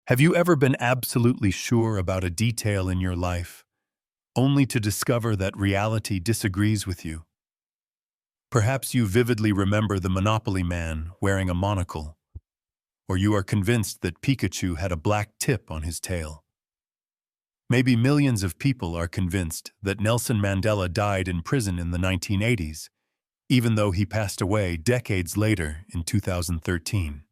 Have you ever been absolutely sure about a detail in your life, only to discover that reality disagrees with you? Perhaps you vividly remember the Monopoly man wearing a monocle, or you are convinced that Pikachu had a black tip on his tail. Maybe millions of people are convinced that Nelson Mandela died in prison in the 1980s, even though he passed away decades later in 2013.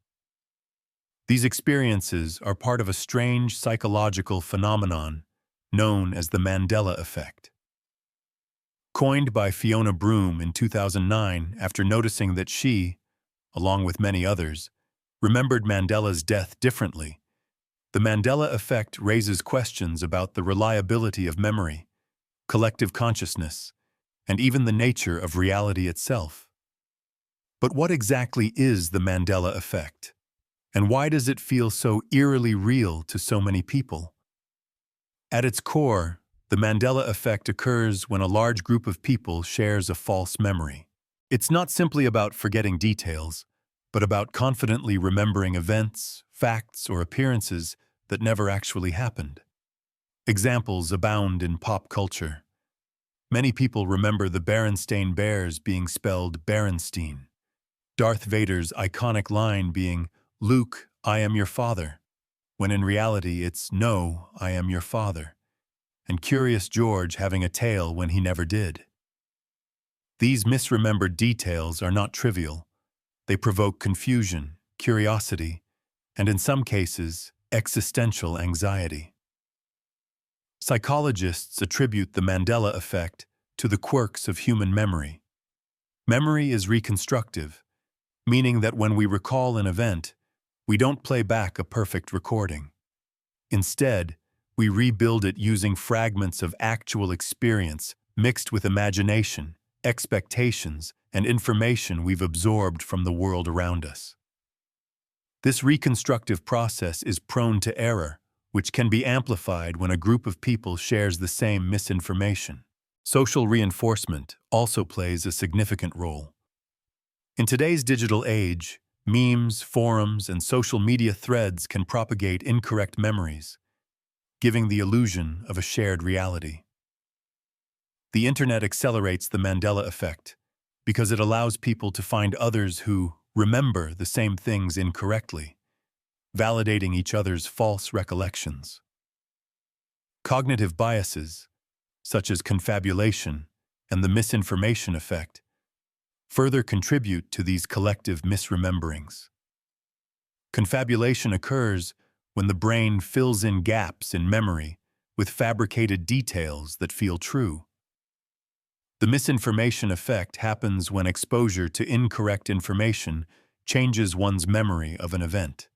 These experiences are part of a strange psychological phenomenon known as the Mandela Effect. Coined by Fiona Broome in 2009 after noticing that she, along with many others, remembered Mandela's death differently, the Mandela Effect raises questions about the reliability of memory, collective consciousness, and even the nature of reality itself. But what exactly is the Mandela Effect? And why does it feel so eerily real to so many people? At its core, the Mandela Effect occurs when a large group of people shares a false memory. It's not simply about forgetting details, but about confidently remembering events, facts, or appearances that never actually happened. Examples abound in pop culture. Many people remember the Berenstain Bears being spelled Berenstein, Darth Vader's iconic line being, "Luke, I am your father," when in reality it's, "No, I am your father," and Curious George having a tail when he never did. These misremembered details are not trivial. They provoke confusion, curiosity, and in some cases, existential anxiety. Psychologists attribute the Mandela Effect to the quirks of human memory. Memory is reconstructive, meaning that when we recall an event, we don't play back a perfect recording. Instead, we rebuild it using fragments of actual experience mixed with imagination, expectations, and information we've absorbed from the world around us. This reconstructive process is prone to error, which can be amplified when a group of people shares the same misinformation. Social reinforcement also plays a significant role. In today's digital age, memes, forums, and social media threads can propagate incorrect memories, giving the illusion of a shared reality. The internet accelerates the Mandela Effect because it allows people to find others who remember the same things incorrectly, validating each other's false recollections. Cognitive biases, such as confabulation and the misinformation effect, further contribute to these collective misrememberings. Confabulation occurs when the brain fills in gaps in memory with fabricated details that feel true. The misinformation effect happens when exposure to incorrect information changes one's memory of an event.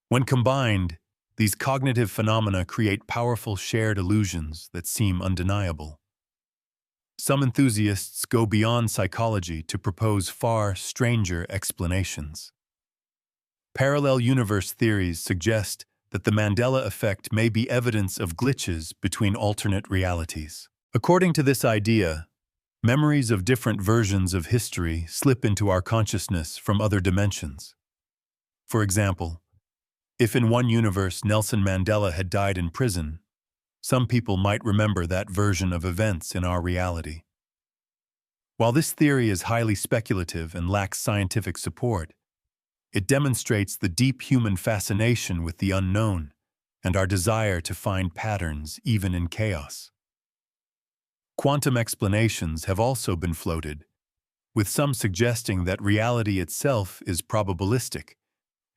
When combined, these cognitive phenomena create powerful shared illusions that seem undeniable. Some enthusiasts go beyond psychology to propose far stranger explanations. Parallel universe theories suggest that the Mandela Effect may be evidence of glitches between alternate realities. According to this idea, memories of different versions of history slip into our consciousness from other dimensions. For example, if in one universe Nelson Mandela had died in prison, some people might remember that version of events in our reality. While this theory is highly speculative and lacks scientific support, it demonstrates the deep human fascination with the unknown and our desire to find patterns even in chaos. Quantum explanations have also been floated, with some suggesting that reality itself is probabilistic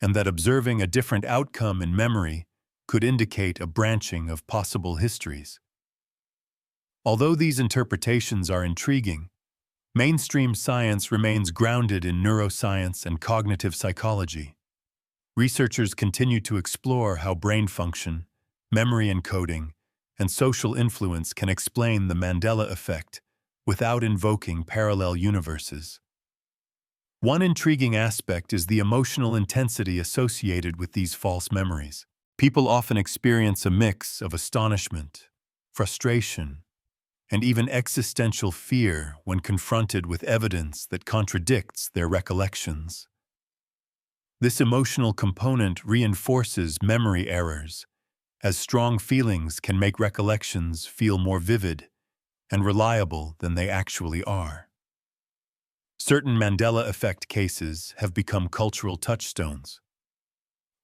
and that observing a different outcome in memory could indicate a branching of possible histories. Although these interpretations are intriguing, mainstream science remains grounded in neuroscience and cognitive psychology. Researchers continue to explore how brain function, memory encoding, and social influence can explain the Mandela Effect without invoking parallel universes. One intriguing aspect is the emotional intensity associated with these false memories. People often experience a mix of astonishment, frustration, and even existential fear when confronted with evidence that contradicts their recollections. This emotional component reinforces memory errors, as strong feelings can make recollections feel more vivid and reliable than they actually are. Certain Mandela Effect cases have become cultural touchstones.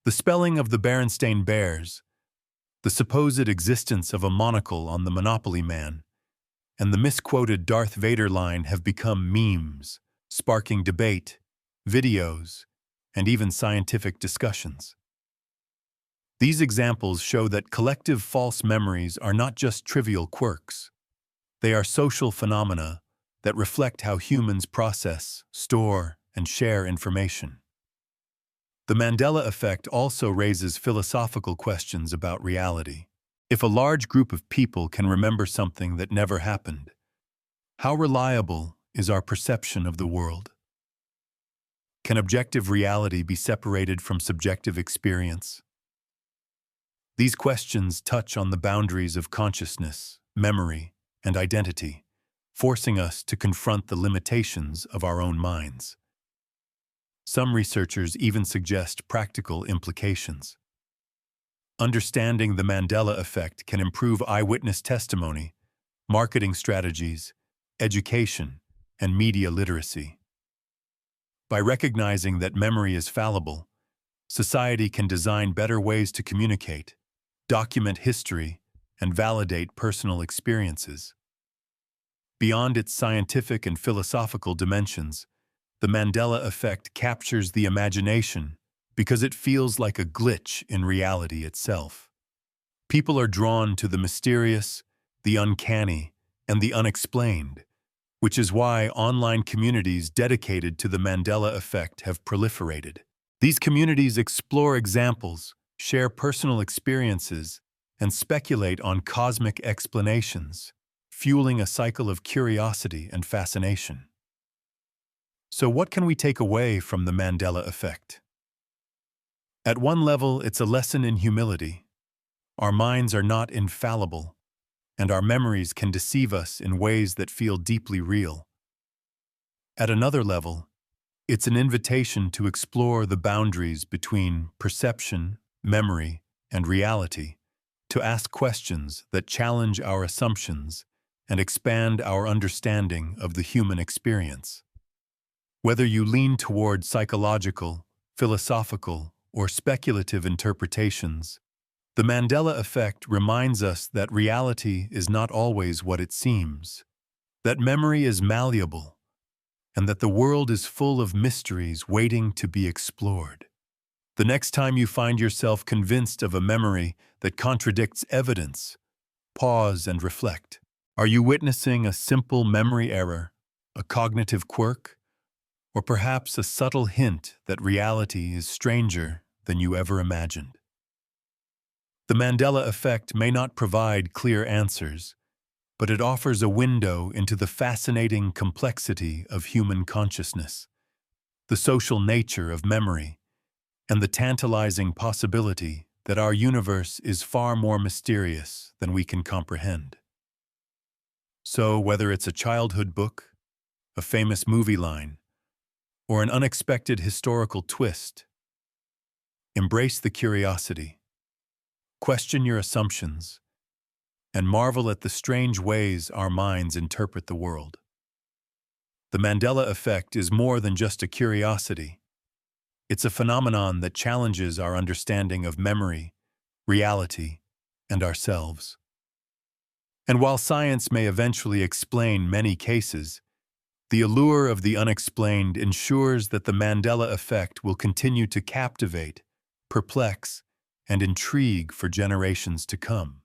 The spelling of the Berenstain Bears, the supposed existence of a monocle on the Monopoly Man, and the misquoted Darth Vader line have become memes, sparking debate, videos, and even scientific discussions. These examples show that collective false memories are not just trivial quirks. They are social phenomena that reflect how humans process, store, and share information. The Mandela Effect also raises philosophical questions about reality. If a large group of people can remember something that never happened, how reliable is our perception of the world? Can objective reality be separated from subjective experience? These questions touch on the boundaries of consciousness, memory, and identity, forcing us to confront the limitations of our own minds. Some researchers even suggest practical implications. Understanding the Mandela Effect can improve eyewitness testimony, marketing strategies, education, and media literacy. By recognizing that memory is fallible, society can design better ways to communicate, document history, and validate personal experiences. Beyond its scientific and philosophical dimensions, the Mandela Effect captures the imagination because it feels like a glitch in reality itself. People are drawn to the mysterious, the uncanny, and the unexplained, which is why online communities dedicated to the Mandela Effect have proliferated. These communities explore examples, share personal experiences, and speculate on cosmic explanations, fueling a cycle of curiosity and fascination. So what can we take away from the Mandela Effect? At one level, it's a lesson in humility. Our minds are not infallible, and our memories can deceive us in ways that feel deeply real. At another level, it's an invitation to explore the boundaries between perception, memory, and reality, to ask questions that challenge our assumptions and expand our understanding of the human experience. Whether you lean toward psychological, philosophical, or speculative interpretations, the Mandela Effect reminds us that reality is not always what it seems, that memory is malleable, and that the world is full of mysteries waiting to be explored. The next time you find yourself convinced of a memory that contradicts evidence, pause and reflect. Are you witnessing a simple memory error, a cognitive quirk, or perhaps a subtle hint that reality is stranger than you ever imagined? The Mandela Effect may not provide clear answers, but it offers a window into the fascinating complexity of human consciousness, the social nature of memory, and the tantalizing possibility that our universe is far more mysterious than we can comprehend. So, whether it's a childhood book, a famous movie line, or an unexpected historical twist, embrace the curiosity, question your assumptions, and marvel at the strange ways our minds interpret the world. The Mandela Effect is more than just a curiosity. It's a phenomenon that challenges our understanding of memory, reality, and ourselves. And while science may eventually explain many cases, the allure of the unexplained ensures that the Mandela Effect will continue to captivate, perplex, and intrigue for generations to come.